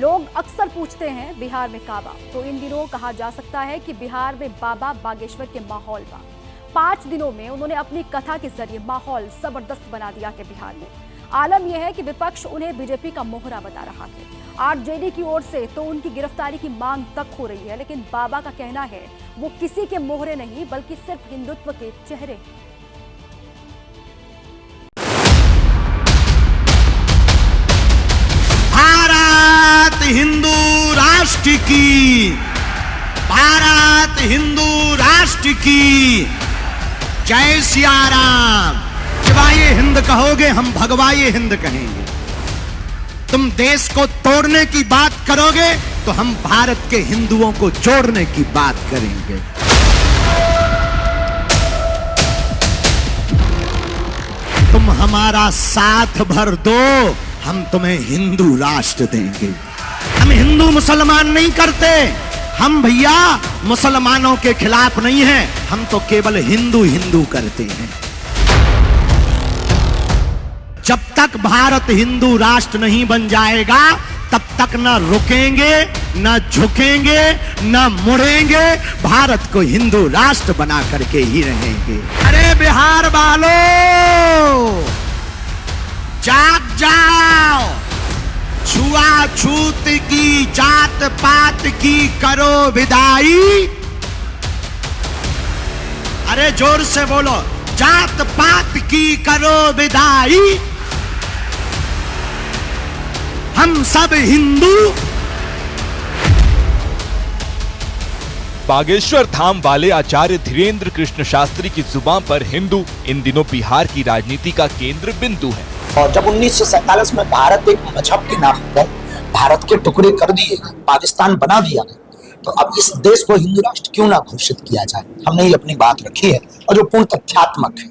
लोग अक्सर पूछते हैं बिहार में काबा, तो इन दिनों कहा जा सकता है कि बिहार में बाबा बागेश्वर के माहौल बा। 5 दिनों में उन्होंने अपनी कथा के जरिए माहौल जबरदस्त बना दिया कि बिहार में। आलम यह है कि विपक्ष उन्हें बीजेपी का मोहरा बता रहा है। आरजेडी की ओर से तो उनकी गिरफ्तारी की मांग तक हो रही है, लेकिन बाबा का कहना है वो किसी के मोहरे नहीं बल्कि सिर्फ हिंदुत्व के चेहरे हैं। हिंदू राष्ट्र की, भारत हिंदू राष्ट्र की जय सिया राम। भगवाए हिंद कहोगे, हम भगवाए हिंद कहेंगे। तुम देश को तोड़ने की बात करोगे तो हम भारत के हिंदुओं को जोड़ने की बात करेंगे। तुम हमारा साथ भर दो, हम तुम्हें हिंदू राष्ट्र देंगे। हम हिंदू मुसलमान नहीं करते, हम भैया मुसलमानों के खिलाफ नहीं हैं, हम तो केवल हिंदू हिंदू करते हैं। जब तक भारत हिंदू राष्ट्र नहीं बन जाएगा तब तक न रुकेंगे, न झुकेंगे, न मुड़ेंगे, भारत को हिंदू राष्ट्र बना करके ही रहेंगे। अरे बिहार वालों, जाग जाओ, छुआछूत की, जात पात की करो विदाई। अरे जोर से बोलो, जात पात की करो विदाई, हम सब हिंदू। बागेश्वर धाम वाले आचार्य धीरेन्द्र कृष्ण शास्त्री की जुबान पर हिंदू इन दिनों बिहार की राजनीति का केंद्र बिंदु है। और जब 1947 में भारत एक मजहब के नाम पर भारत के टुकड़े कर दिए गए, पाकिस्तान बना दिया गया, तो अब इस देश को हिंदू राष्ट्र क्यों ना घोषित किया जाए। हमने ये अपनी बात रखी है और जो पूर्ण तथ्यात्मक है।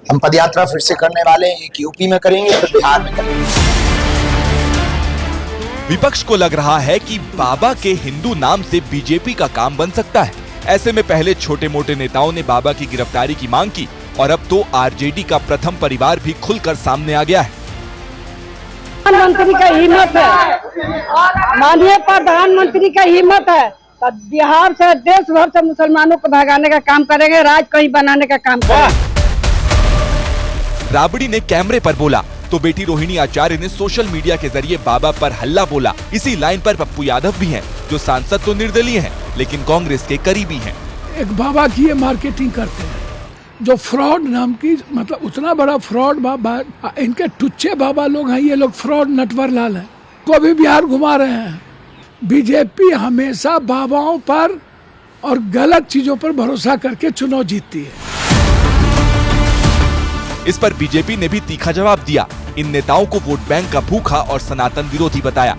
हम पदयात्रा फिर से करने वाले हैं, एक यूपी में करेंगे, फिर बिहार में करेंगे। विपक्ष को लग रहा है कि बाबा के हिंदू नाम से बीजेपी का काम बन सकता है। ऐसे में पहले छोटे मोटे नेताओं ने बाबा की गिरफ्तारी की मांग की और अब तो आरजेडी का प्रथम परिवार भी खुलकर सामने आ गया है। प्रधानमंत्री का हिम्मत है, माननीय प्रधानमंत्री का हिम्मत है, तो बिहार से देश भर से मुसलमानों को भगाने का काम करेंगे, राज कहीं बनाने का काम करेंगे। राबड़ी ने कैमरे पर बोला तो बेटी रोहिणी आचार्य ने सोशल मीडिया के जरिए बाबा पर हल्ला बोला। इसी लाइन पर पप्पू यादव भी हैं, जो सांसद तो निर्दलीय हैं, लेकिन कांग्रेस के करीबी हैं। एक बाबा की ये मार्केटिंग करते हैं, जो फ्रॉड नाम की, मतलब उतना बड़ा फ्रॉड बाबा, इनके टुच्चे बाबा लोग हैं, ये लोग फ्रॉड नटवर लाल हैं, को भी बिहार घुमा रहे हैं। बीजेपी हमेशा बाबाओं पर और गलत चीजों पर भरोसा करके चुनाव जीतती है। इस पर बीजेपी ने भी तीखा जवाब दिया। इन नेताओं को वोट बैंक का भूखा और सनातन विरोधी बताया।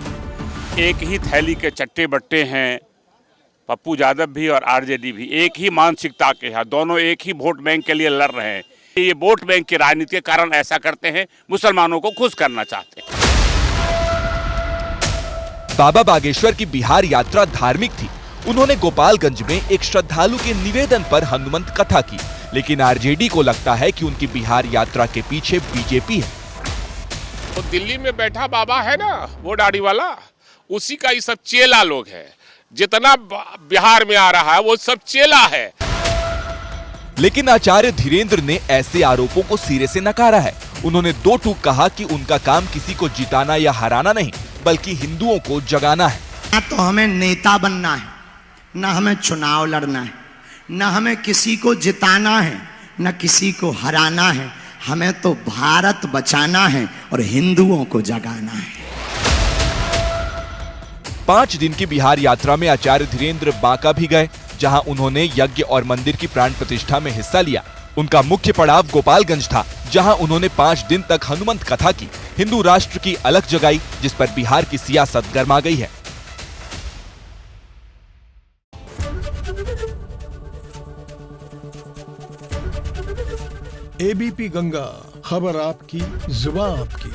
एक ही थैली के चट्टे बट्टे हैं पप्पू यादव भी और आरजेडी भी, एक ही मानसिकता के हैं, दोनों एक ही वोट बैंक के लिए लड़ रहे हैं। ये वोट बैंक की राजनीति के कारण ऐसा करते हैं, मुसलमानों को खुश करना चाहते हैं। बाबा बागेश्वर की बिहार यात्रा धार्मिक थी। उन्होंने गोपालगंज में एक श्रद्धालु के निवेदन पर हनुमंत कथा की, लेकिन आरजेडी को लगता है कि उनकी बिहार यात्रा के पीछे बीजेपी है। तो दिल्ली में बैठा बाबा है ना, वो दाढ़ी वाला, उसी का ये सब चेला लोग है। जितना बिहार में आ रहा है वो सब चेला है। लेकिन आचार्य धीरेन्द्र ने ऐसे आरोपों को सिरे से नकारा है। उन्होंने दो टूक कहा कि उनका काम किसी को जिताना या हराना नहीं, बल्कि हिंदुओं को जगाना है। ना तो हमें नेता बनना है, ना हमें चुनाव लड़ना है, ना हमें किसी को जिताना है, ना किसी को हराना है। हमें तो भारत बचाना है और हिंदुओं को जगाना है। 5 दिन की बिहार यात्रा में आचार्य धीरेन्द्र बांका भी गए, जहां उन्होंने यज्ञ और मंदिर की प्राण प्रतिष्ठा में हिस्सा लिया। उनका मुख्य पड़ाव गोपालगंज था, जहां उन्होंने 5 दिन तक हनुमंत कथा की, हिंदू राष्ट्र की अलख जगाई, जिस पर बिहार की सियासत गर्मा गई है। एबीपी गंगा, खबर आपकी, जुबान आपकी।